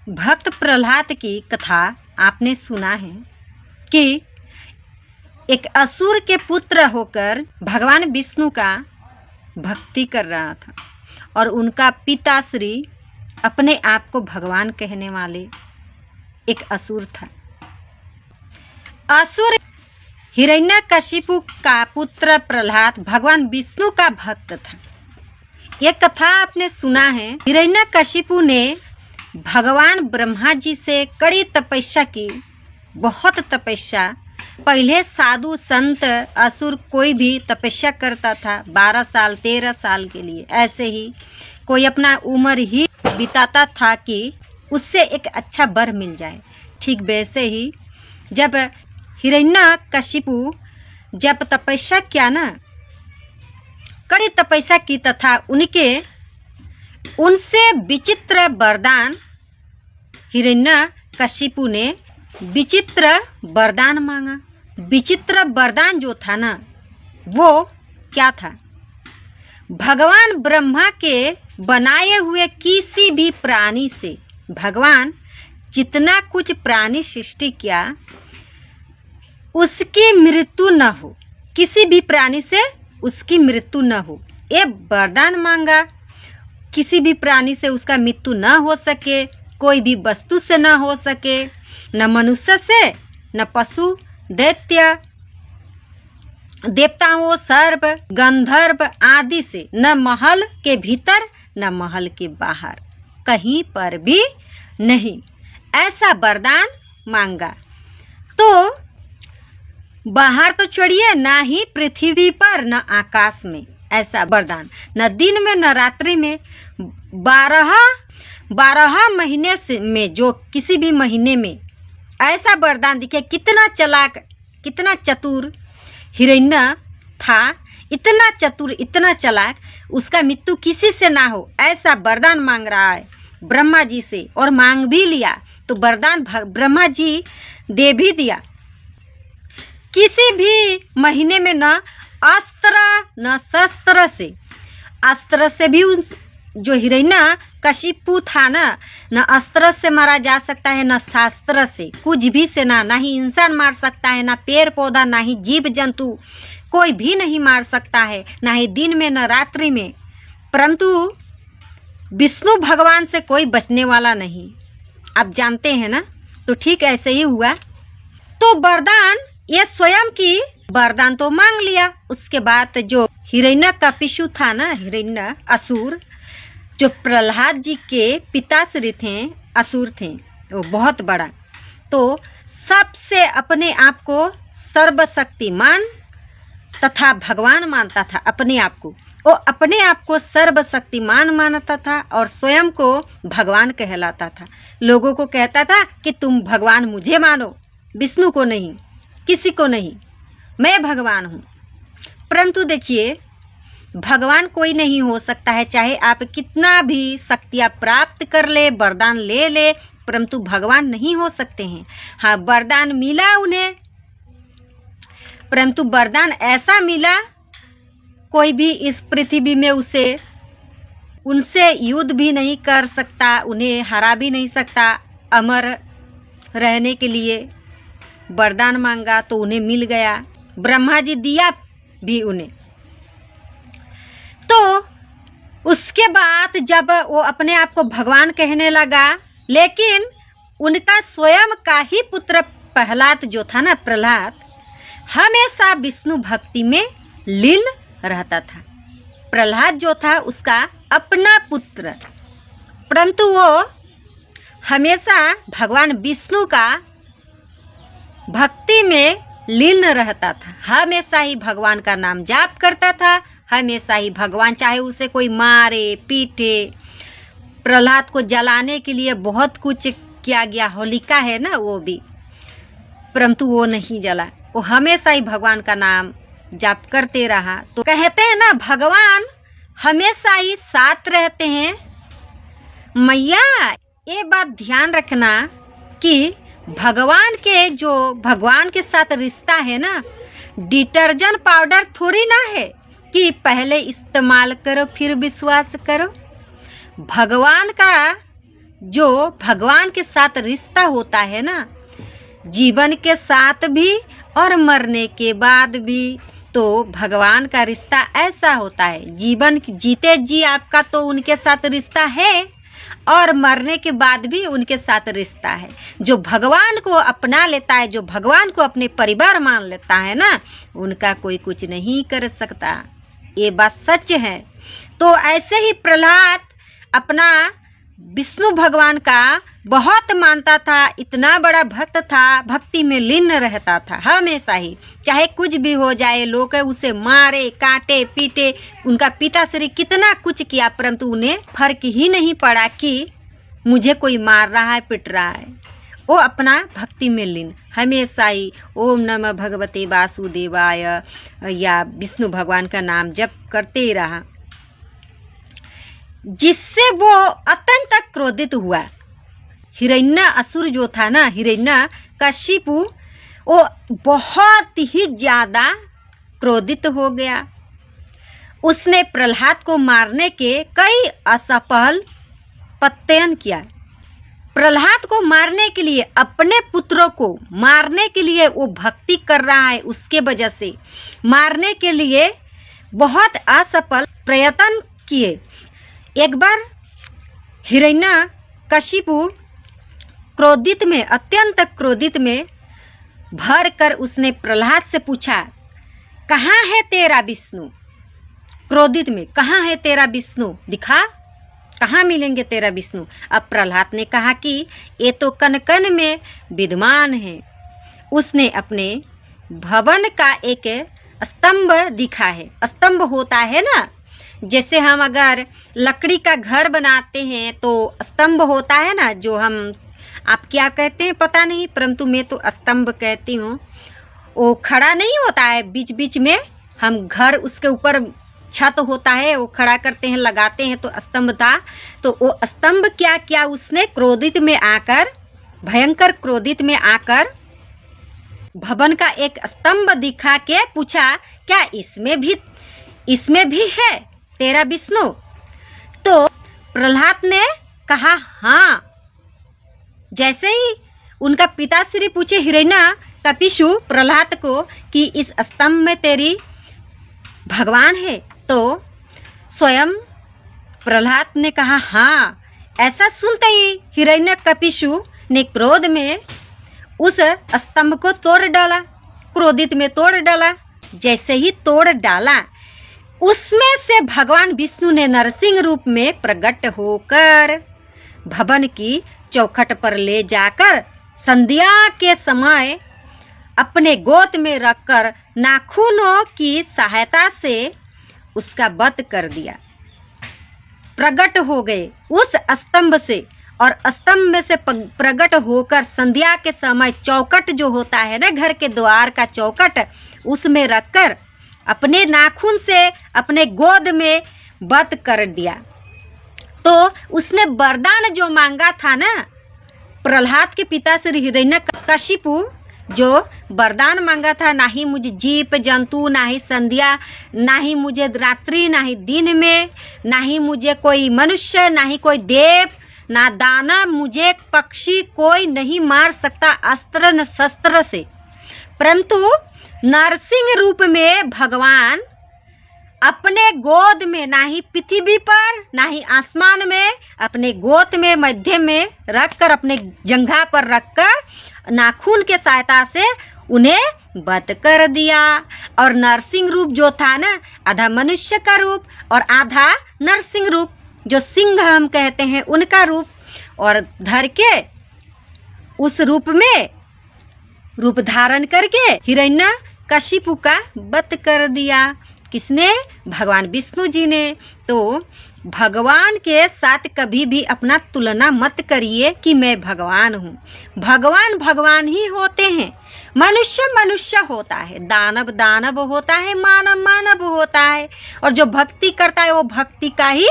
भक्त प्रहलाद की कथा आपने सुना है कि एक असुर के पुत्र होकर भगवान विष्णु का भक्ति कर रहा था और उनका पिताश्री अपने आप को भगवान कहने वाले एक असुर था। असुर हिरण्यकशिपु का पुत्र प्रहलाद भगवान विष्णु का भक्त था। यह कथा आपने सुना है। हिरण्यकशिपु ने भगवान ब्रह्मा जी से कड़ी तपस्या की, बहुत तपस्या। पहले साधु संत असुर कोई भी तपस्या करता था 12 साल 13 साल के लिए, ऐसे ही कोई अपना उम्र ही बिताता था कि उससे एक अच्छा वर मिल जाए। ठीक वैसे ही जब हिरण्यकशिपु जब तपस्या किया ना, कड़ी तपस्या की तथा उनसे विचित्र वरदान, हिरण्यकशिपु ने विचित्र वरदान मांगा। विचित्र वरदान जो था ना, वो क्या था? भगवान ब्रह्मा के बनाए हुए किसी भी प्राणी से, भगवान जितना कुछ प्राणी सृष्टि किया उसकी मृत्यु न हो, किसी भी प्राणी से उसकी मृत्यु न हो, ये वरदान मांगा। किसी भी प्राणी से उसका मृत्यु न हो सके, कोई भी वस्तु से न हो सके, न मनुष्य से, न पशु, दैत्य, देवताओं, सर्प, गंधर्व आदि से, न महल के भीतर न महल के बाहर, कहीं पर भी नहीं, ऐसा वरदान मांगा। तो बाहर तो छोड़िए, ना ही पृथ्वी पर न आकाश में, ऐसा वरदान, न दिन में न रात्रि में, 12 महीने से में जो किसी भी महीने में ऐसा वरदान दिखे। कितना चालाक, कितना चतुर हिरण्य था, इतना चतुर, इतना चालाक, उसका मृत्यु किसी से ना हो, ऐसा वरदान मांग रहा है ब्रह्मा जी से। और मांग भी लिया तो वरदान ब्रह्मा जी दे भी दिया। किसी भी महीने में न अस्त्र न शस्त्र से, अस्त्र से भी जो हिरण्यकशिपु था ना, न अस्त्र से मारा जा सकता है, न शास्त्र से, कुछ भी से ना ही इंसान मार सकता है, ना पेड़ पौधा, ना ही जीव जंतु, कोई भी नहीं मार सकता है, ना ही दिन में न रात्रि में। परंतु विष्णु भगवान से कोई बचने वाला नहीं, आप जानते हैं ना। तो ठीक ऐसे ही हुआ। तो वरदान, ये स्वयं की वरदान तो मांग लिया। उसके बाद जो हिरण्यकशिपु था ना, हिरण्य असुर, जो प्रहलाद जी के पिताश्री थे, असुर थे, वो बहुत बड़ा, तो सबसे अपने आप को सर्वशक्तिमान तथा भगवान मानता था। अपने आप को वो अपने आप को सर्वशक्तिमान मानता था और स्वयं को भगवान कहलाता था। लोगों को कहता था कि तुम भगवान मुझे मानो, विष्णु को नहीं, किसी को नहीं, मैं भगवान हूँ। परंतु देखिए, भगवान कोई नहीं हो सकता है, चाहे आप कितना भी शक्तियाँ प्राप्त कर ले, वरदान ले ले, परंतु भगवान नहीं हो सकते हैं। हाँ, वरदान मिला उन्हें, परंतु वरदान ऐसा मिला, कोई भी इस पृथ्वी में उनसे युद्ध भी नहीं कर सकता, उन्हें हरा भी नहीं सकता। अमर रहने के लिए वरदान मांगा तो उन्हें मिल गया, ब्रह्मा जी दिया भी उन्हें। तो उसके बाद जब वो अपने आप को भगवान कहने लगा, लेकिन उनका स्वयं का ही पुत्र प्रहलाद जो था ना, प्रहलाद हमेशा विष्णु भक्ति में लीन रहता था। प्रहलाद जो था उसका अपना पुत्र, परंतु वो हमेशा भगवान विष्णु का भक्ति में लीन रहता था। हमेशा ही भगवान का नाम जाप करता था, हमेशा ही भगवान, चाहे उसे कोई मारे पीटे। प्रहलाद को जलाने के लिए बहुत कुछ किया गया, होलिका है ना, वो भी, परंतु वो नहीं जला, वो हमेशा ही भगवान का नाम जाप करते रहा। तो कहते हैं ना, भगवान हमेशा ही साथ रहते हैं। मैया, ये बात ध्यान रखना कि भगवान के साथ रिश्ता है ना, डिटर्जेंट पाउडर थोड़ी ना है कि पहले इस्तेमाल करो फिर विश्वास करो। भगवान का जो भगवान के साथ रिश्ता होता है ना, जीवन के साथ भी और मरने के बाद भी, तो भगवान का रिश्ता ऐसा होता है। जीवन जीते जी आपका तो उनके साथ रिश्ता है और मरने के बाद भी उनके साथ रिश्ता है। जो भगवान को अपना लेता है, जो भगवान को अपने परिवार मान लेता है ना, उनका कोई कुछ नहीं कर सकता। ये बात सच है। तो ऐसे ही प्रहलाद अपना विष्णु भगवान का बहुत मानता था, इतना बड़ा भक्त था, भक्ति में लीन रहता था हमेशा ही। चाहे कुछ भी हो जाए, लोग उसे मारे काटे पीटे, उनका पिताश्री कितना कुछ किया, परंतु उन्हें फर्क ही नहीं पड़ा कि मुझे कोई मार रहा है पिट रहा है। वो अपना भक्ति में लीन हमेशा ही ओम नमः भगवते वासुदेवाय या विष्णु भगवान का नाम जप करते ही रहा, जिससे वो अत्यंत क्रोधित हुआ। हिरण्य असुर जो था ना, हिरण्य कशिपु, वो बहुत ही ज्यादा क्रोधित हो गया। उसने प्रहलाद को मारने के कई असफल प्रयत्न किया। प्रहलाद को मारने के लिए, अपने पुत्रों को मारने के लिए वो भक्ति कर रहा है, उसके वजह से मारने के लिए बहुत असफल प्रयत्न किए। एक बार हिरण्य कशिपु क्रोधित में, अत्यंत क्रोधित में भर कर उसने प्रहलाद से पूछा, कहाँ है तेरा विष्णु? क्रोधित में, कहाँ है तेरा विष्णु? दिखा, कहाँ मिलेंगे तेरा विष्णु? अब प्रहलाद ने कहा कि ये तो कन कन में विद्यमान है। उसने अपने भवन का एक स्तंभ दिखा है। स्तंभ होता है ना, जैसे हम अगर लकड़ी का घर बनाते हैं तो स्तंभ होता है ना, जो हम, आप क्या कहते हैं पता नहीं, परंतु मैं तो स्तंभ कहती हूँ। वो खड़ा नहीं होता है, बीच बीच में हम घर, उसके ऊपर छत होता है, वो खड़ा करते हैं, लगाते हैं, तो स्तंभ था। तो वो स्तंभ क्या किया उसने, क्रोधित में आकर, भयंकर क्रोधित में आकर भवन का एक स्तंभ दिखा के पूछा, क्या इसमें भी है तेरा विष्णु? तो प्रहलाद ने कहा हाँ। जैसे ही उनका पिताश्री पूछे हिरण्य कपिशु प्रहलाद को कि इस स्तंभ में तेरी भगवान है, तो स्वयं प्रहलाद ने कहा हाँ। ऐसा सुनते ही हिरण्य कपिशु ने क्रोध में उस स्तंभ को तोड़ डाला, क्रोधित में तोड़ डाला। जैसे ही तोड़ डाला, उसमें से भगवान विष्णु ने नरसिंह रूप में प्रकट होकर भवन की चौखट पर ले जाकर संध्या के समय अपने गोद में रखकर नाखूनों की सहायता से उसका वध कर दिया। प्रकट हो गए उस स्तंभ से, और स्तंभ में से प्रकट होकर संध्या के समय चौखट जो होता है ना, घर के द्वार का चौखट, उसमें रखकर अपने नाखून से अपने गोद में वध कर दिया। तो उसने वरदान जो मांगा था ना, प्रहलाद के पिता श्री हिरण्य कशिपु जो वरदान मांगा था, ना ही मुझे जीव जंतु, ना ही संध्या, ना ही मुझे रात्रि, ना ही दिन में, ना ही मुझे कोई मनुष्य, ना ही कोई देव, ना दाना, मुझे पक्षी कोई नहीं मार सकता अस्त्र न शस्त्र से। परंतु नरसिंह रूप में भगवान अपने गोद में, ना ही पृथ्वी पर ना ही आसमान में, अपने गोद में मध्य में रखकर, अपने जंघा पर रखकर नाखून के सहायता से उन्हें वध कर दिया। और नरसिंह रूप जो था ना, आधा मनुष्य का रूप और आधा नरसिंह रूप, जो सिंह हम कहते हैं उनका रूप, और धर के उस रूप में रूप धारण करके हिरण्य कशिपु का वध कर दिया। किसने? भगवान विष्णु जी ने। तो भगवान के साथ कभी भी अपना तुलना मत करिए कि मैं भगवान हूँ। भगवान भगवान ही होते हैं, मनुष्य मनुष्य होता है, दानव दानव होता है, मानव मानव होता है, और जो भक्ति करता है वो भक्ति का ही